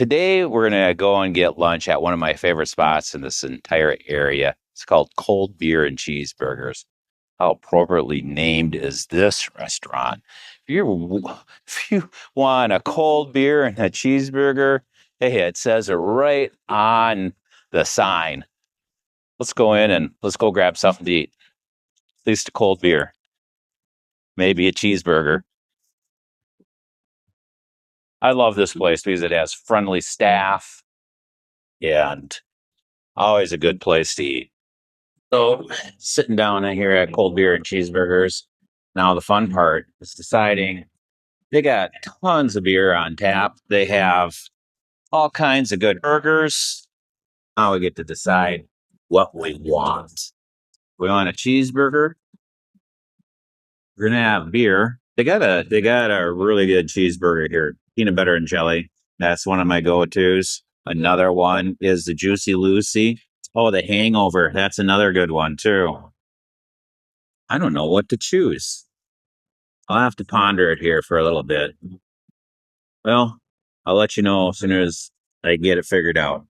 Today we're going to go and get lunch at one of my favorite spots in this entire area. It's called Cold Beer and Cheeseburgers. How appropriately named is this restaurant? If you want a cold beer and a cheeseburger, hey, it says it right on the sign. Let's go in and let's go grab something to eat. At least a cold beer. Maybe a cheeseburger. I love this place because it has friendly staff and always a good place to eat. So, sitting down in here at Cold Beer and Cheeseburgers. Now, the fun part is deciding they got tons of beer on tap. They have all kinds of good burgers. Now we get to decide what we want. We want a cheeseburger. We're gonna have beer. They got a really good cheeseburger here. Peanut butter and jelly. That's one of my go-tos. Another one is the Juicy Lucy. Oh, the Hangover. That's another good one too. I don't know what to choose. I'll have to ponder it here for a little bit. Well, I'll let you know as soon as I get it figured out.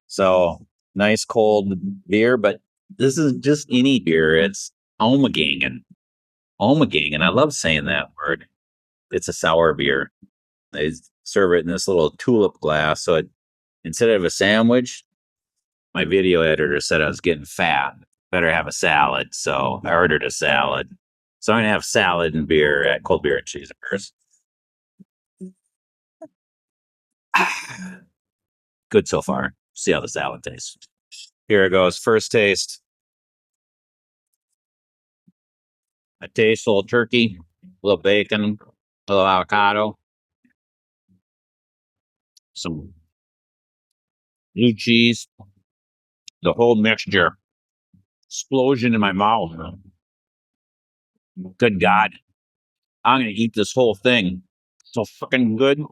So, nice cold beer, but this isn't just any beer. It's Omegangen. Omegangen. I love saying that word. It's a sour beer. They serve it in this little tulip glass. So instead of a sandwich, my video editor said I was getting fat. Better have a salad. So I ordered a salad. So I'm going to have salad and beer at Cold Beer and Cheeseburgers. Good so far. See how the salad tastes. Here it goes. First taste. I taste a little turkey, a little bacon, a little avocado, some blue cheese, the whole mixture. Explosion in my mouth. Good God. I'm going to eat this whole thing. So fucking good.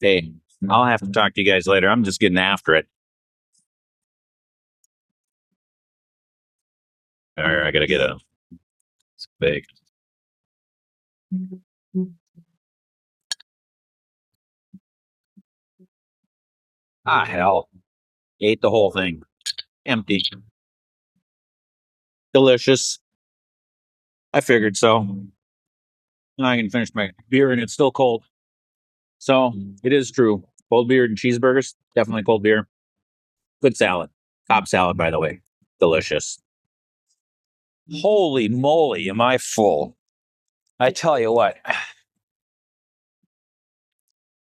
Hey, I'll have to talk to you guys later. I'm just getting after it. All right, I got to get a big. Ah, hell. Ate the whole thing. Empty. Delicious. I figured so. Now I can finish my beer and it's still cold. So it is true. Cold beer and cheeseburgers, definitely cold beer. Good salad. Top salad, by the way. Delicious. Holy moly, am I full? I tell you what.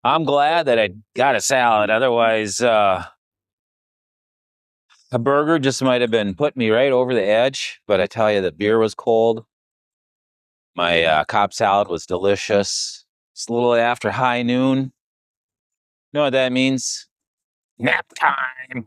I'm glad that I got a salad. Otherwise, a burger just might have been putting me right over the edge. But I tell you, the beer was cold. My Cobb salad was delicious. It's a little after high noon. You know what that means? Nap time.